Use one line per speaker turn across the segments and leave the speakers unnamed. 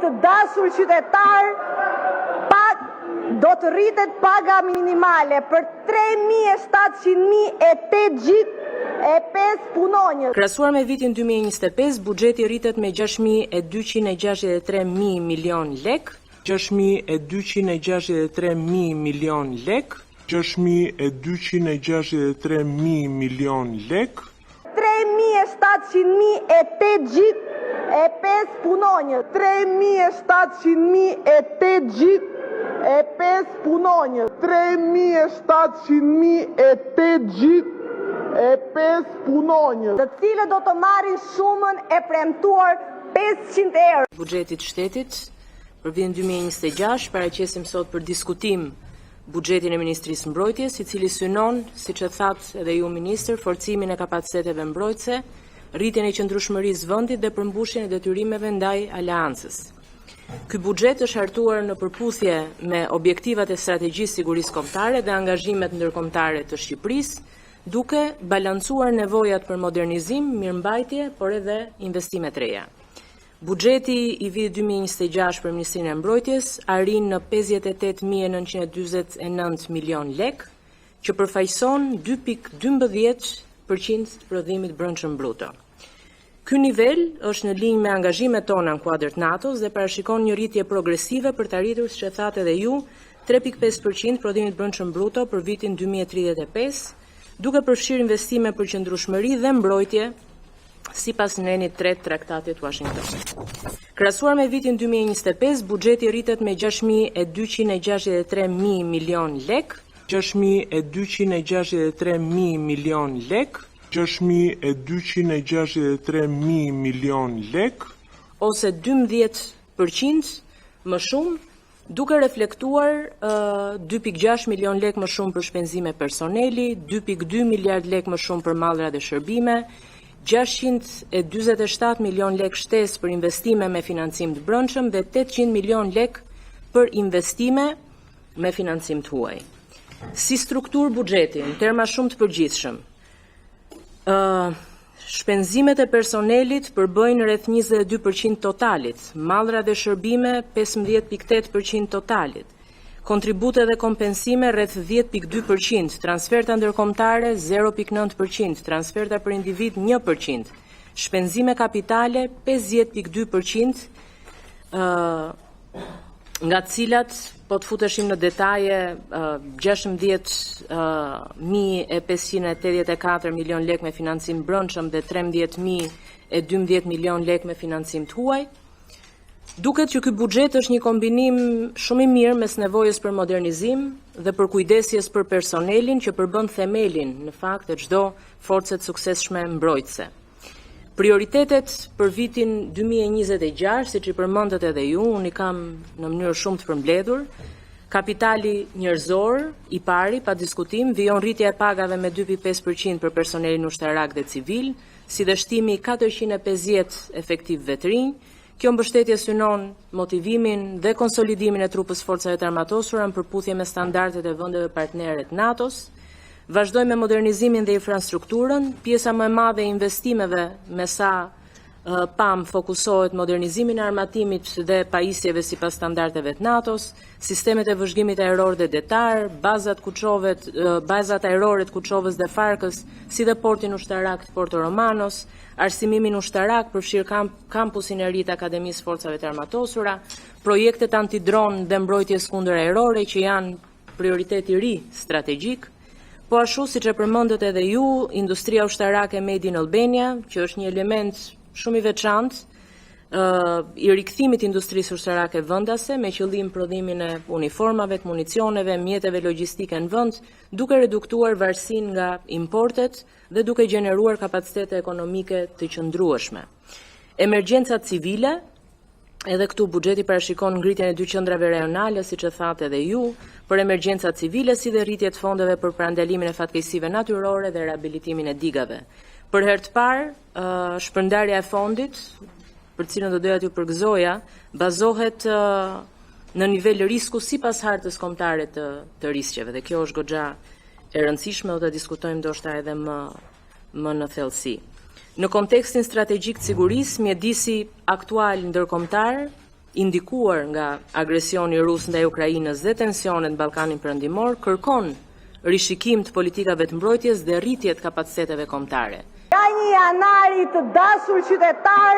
të dashur qytetar, do të rritet paga minimale për 3.700.805 punonjës.
Krahasuar me vitin 2025, buxheti rritet me 6.263 milion lek.
6.263 milion lek. 6.263 milion lek.
3.700.805 punonjës. 3.700.805 punonjës. 3.700.805 punonjës, të cilët do të marrin shumën e premtuar 500 euro.
Buxhetit shtetit për vitin 2026 paraqesim sot për diskutim buxhetin e Ministrisë Mbrojtjes, i cili synon, siç e thatë edhe ju ministër, forcimin e kapaciteteve mbrojtëse, rritjen e qëndrueshmërisë vendit dhe përmbushjen e detyrimeve ndaj aleancës. Ky buxhet është hartuar në përputhje me objektivat e strategjisë sigurisë kombëtare dhe angazhimet ndërkombëtare të Shqipërisë, duke balancuar nevojat për modernizim, mirëmbajtje, por edhe investime të reja. Buxheti i vitit 2026 për Ministrinë e Mbrojtjes arrin në 58.949 milion lek, që përfaqëson 2.12% të prodhimit brendshëm bruto. Ky nivel është në linjë me angazhimet tona në kuadër të NATO-s dhe parashikon një rritje progresive për të arritur, siç e thatë edhe ju, 3.5% prodhimit brendshëm bruto për vitin 2035, duke përfshirë investime për qëndrueshmëri dhe mbrojtje sipas nënit 3 Traktatit Washington. Krahasuar me vitin 2025, buxheti rritet me 6.263 milion lek.
6.263 milion lek. 6.263 milion lek.
Ose 12% më shumë, duke reflektuar 2.6 milion lek më shumë për shpenzime personeli, 2.2 miliard lek më shumë për mallra dhe shërbime, 647 milion lek shtesë për investime me financim të brendshëm dhe 800 milion lek për investime me financim të huaj. Si strukturë buxheti, në terma shumë të përgjithshëm, shpenzimet e personelit përbëjnë rreth 22% totalit, mallra dhe shërbime 15.8% totalit, kontribute dhe kompensime rreth 10.2%, transferta ndërkombëtare 0.9%, transferta për individ 1%, shpenzime kapitale 50.2%, nga të cilat, po të futeshim në detaje, 16.584 milion lek me financim brendshëm dhe 13.012 milion lek me financim të huaj. Duket që ky buxhet është një kombinim shumë i mirë mes nevojës për modernizim dhe për kujdesjes për personelin që përbën themelin në fakt e çdo force të suksesshme mbrojtëse. Prioritetet për vitin 2026, siç i përmendët edhe ju, unë i kam në mënyrë shumë të përmbledhur. Kapitali njerëzor, i pari, pa diskutim, vijon rritja e pagave me 2.5% për personelin ushtarak dhe civil, si dhe shtimi 450 efektiv vetrinj. Kjo mbështetje synon motivimin dhe konsolidimin e trupës forcave të armatosura në përputhje me standardet e vendeve partnere të NATO-s. Vazhdojmë me modernizimin dhe infrastrukturën, pjesa më e madhe e investimeve me sa PAM fokusohet modernizimin e armatimit dhe pajisjeve sipas standardeve të NATO-s, sistemet e vëzhgimit ajror dhe detar, bazat ajrore të Kuçovës dhe Farkës, si dhe portin ushtarak të Porto Romanos, arsimimin ushtarak përfshir kampusin e ri të Akademisë Forcave të Armatosura, projektet antidron dhe mbrojtjes kundër ajrore që janë prioritet i ri strategjik. Po ashtu, siç e përmendët edhe ju, industria ushtarake Made in Albania, që është një element shumë i veçantë i rikthimit industrisë ushtarake vendase me qëllim prodhimin e uniformave, të municioneve, mjeteve logjistike në vend, duke reduktuar varësinë nga importet dhe duke gjeneruar kapacitete ekonomike të qëndrueshme. Emergjencat civile, edhe këtu buxheti parashikon ngritjen e 2 qendrave rajonale, siç e thatë edhe ju, për emergjencat civile si dhe rritje të fondeve për parandalimin e fatkeqësive natyrore dhe riabilitimin e digave. Për herë të parë, shpërndarja e fondit, për cilën do doja t'ju përgëzoja, bazohet në nivel risku sipas hartës kombëtare të riskeve dhe kjo është goxha e rëndësishme, do të diskutojmë ndoshta edhe më në thellësi. Në kontekstin strategjik të sigurisë, mjedisi aktual ndërkombëtar indikuar nga agresioni rus ndaj Ukrainës dhe tensionet në Ballkanin Perëndimor, kërkon rishikim të politikave të mbrojtjes dhe rritje të kapaciteteve kombëtare.
Nga 1 janari të dashur qytetar,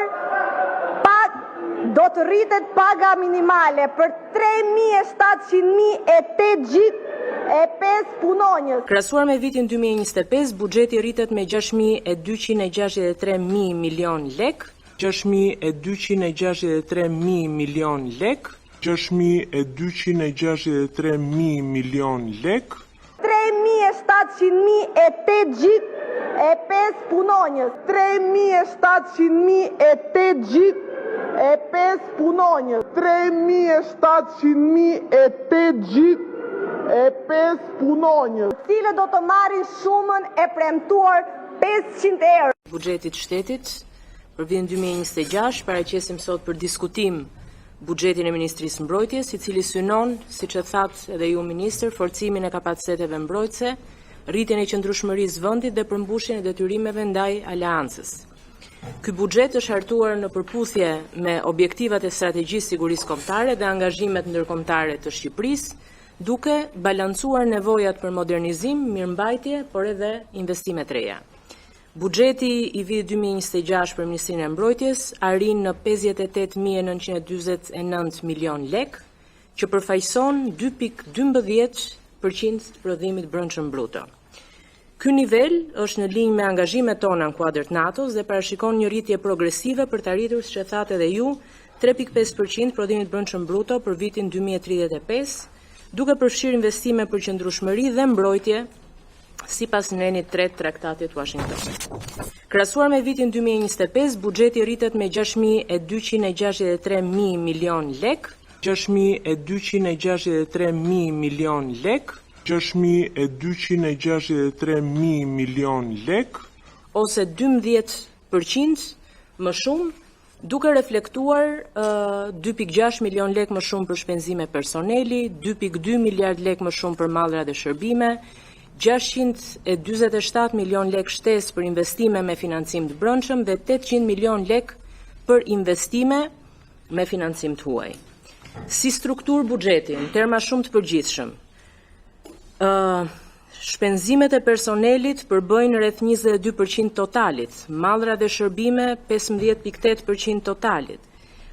do të rritet paga minimale për 3.700.805 punonjës.
Krahasuar me vitin 2025, buxheti rritet me 6.263 milion lek.
6.263 milion lek. 6.263 milion lek.
3.700.805 punonjës. 3.700.805 punonjës. 3.700.805 punonjës. Cilët do të marrin shumën e premtuar 500 euro.
Buxheti të shtetit për vitin 2026 paraqesim sot për diskutim buxhetin e Ministrisë Mbrojtjes, i cili synon, siç e thatë edhe ju ministër, forcimin e kapaciteteve mbrojtëse, rritjen e qëndrueshmërisë vendit dhe përmbushjen e detyrimeve ndaj aleancës. Ky buxhet është hartuar në përputhje me objektivat e strategjisë sigurisë kombëtare dhe angazhimet ndërkombëtare të Shqipërisë, duke balancuar nevojat për modernizim, mirëmbajtje, por edhe investime të reja. Buxheti i vitit 2026 për Ministrinë e Mbrojtjes arrin në 58.949 milion lek, që përfaqëson 2.12% të prodhimit brendshëm bruto. Ky nivel është në linjë me angazhimet tona në kuadër të NATO-s dhe parashikon një rritje progresive për të arritur, siç e thatë edhe ju, 3.5% prodhimit brendshëm bruto për vitin 2035, duke përfshirë investime për qëndrueshmëri dhe mbrojtje sipas nënit 3 Traktatit Washington. Krahasuar me vitin 2025, buxheti rritet me 6.263 milion lek.
6.263 milion lek. 6.263 milion lek.
Ose 12% më shumë, duke reflektuar 2.6 milion lek më shumë për shpenzime personeli, 2.2 miliard lek më shumë për mallra dhe shërbime, 647 milion lek shtesë për investime me financim të brendshëm dhe 800 milion lek për investime me financim të huaj. Si strukturë buxheti, në terma shumë të përgjithshëm, shpenzimet e personelit përbëjnë rreth 22% totalit, mallra dhe shërbime 15.8% totalit,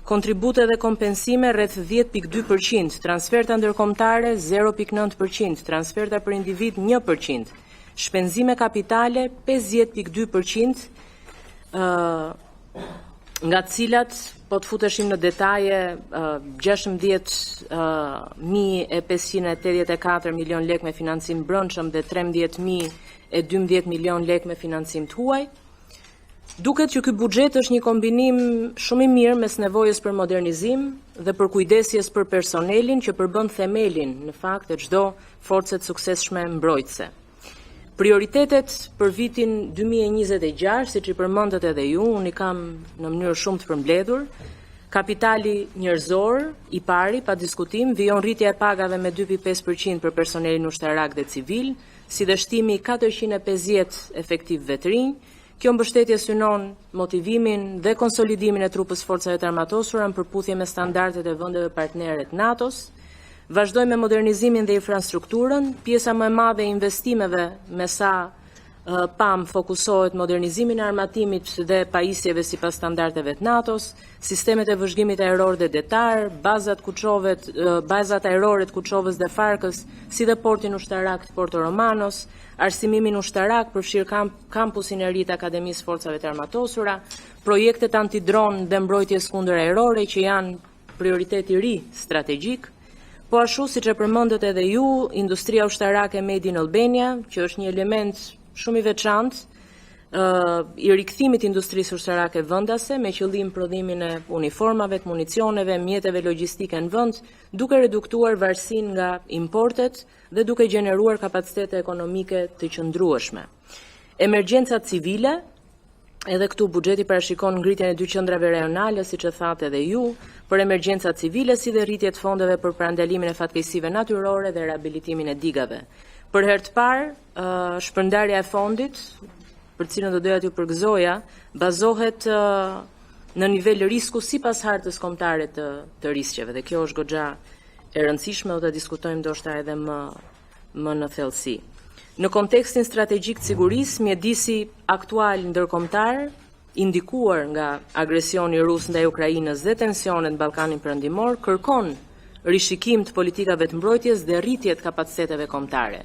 kontribute dhe kompensime rreth 10.2%, transferta ndërkombëtare 0.9%, transferta për individ 1%, shpenzime kapitale 50.2%, nga të cilat, po të futeshim në detaje, 16.584 milion lek me financim brendshëm dhe 13.012 milion lek me financim të huaj. Duket që ky buxhet është një kombinim shumë i mirë mes nevojës për modernizim dhe për kujdesjes për personelin që përbën themelin në fakt e çdo force të suksesshme mbrojtëse. Prioritetet për vitin 2026, siç i përmendët edhe ju, unë i kam në mënyrë shumë të përmbledhur. Kapitali njerëzor, i pari, pa diskutim, vijon rritja e pagave me 2.5% për personelin ushtarak dhe civil, si dhe shtimi 450 efektiv vetrinj. Kjo mbështetje synon motivimin dhe konsolidimin e trupës forcave të armatosura në përputhje me standardet e vendeve partnere të NATO-s. Vazhdojmë me modernizimin dhe infrastrukturën, pjesa më e madhe e investimeve me sa PAM fokusohet modernizimin e armatimit dhe pajisjeve sipas standardeve të NATO-s, sistemet e vëzhgimit ajror dhe detar, bazat ajrore të Kuçovës dhe Farkës, si dhe portin ushtarak të Porto Romanos, arsimimin ushtarak përfshirë kampusin e ri të Akademisë Forcave të Armatosura, projektet antidron dhe mbrojtjes kundër ajrore që janë prioritet i ri strategjik. Po ashtu, siç e përmendët edhe ju, industria ushtarake Made in Albania, që është një element shumë i veçantë i rikthimit të industrisë ushtarake vendase me qëllim prodhimin e uniformave, të municioneve, mjeteve logjistike në vend, duke reduktuar varësinë nga importet dhe duke gjeneruar kapacitete ekonomike të qëndrueshme. Emergjencat civile, edhe këtu buxheti parashikon ngritjen e 2 qendrave rajonale, siç e thatë edhe ju, për emergjencat civile, si dhe rritje të fondeve për parandalimin e fatkeqësive natyrore dhe riabilitimin e digave. Për herë të parë, shpërndarja e fondit, për cilën do doja t'ju përgëzoja, bazohet në nivel risku sipas hartës kombëtare të riskeve, dhe kjo është goxha e rëndësishme, do të diskutojmë ndoshta edhe më në thellësi. Në kontekstin strategjik të sigurisë, mjedisi aktual ndërkombëtar, indikuar nga agresioni rus ndaj Ukrainës dhe tensionet në Ballkanin Perëndimor, kërkon rishikim të politikave të mbrojtjes dhe rritje të kapaciteteve kombëtare.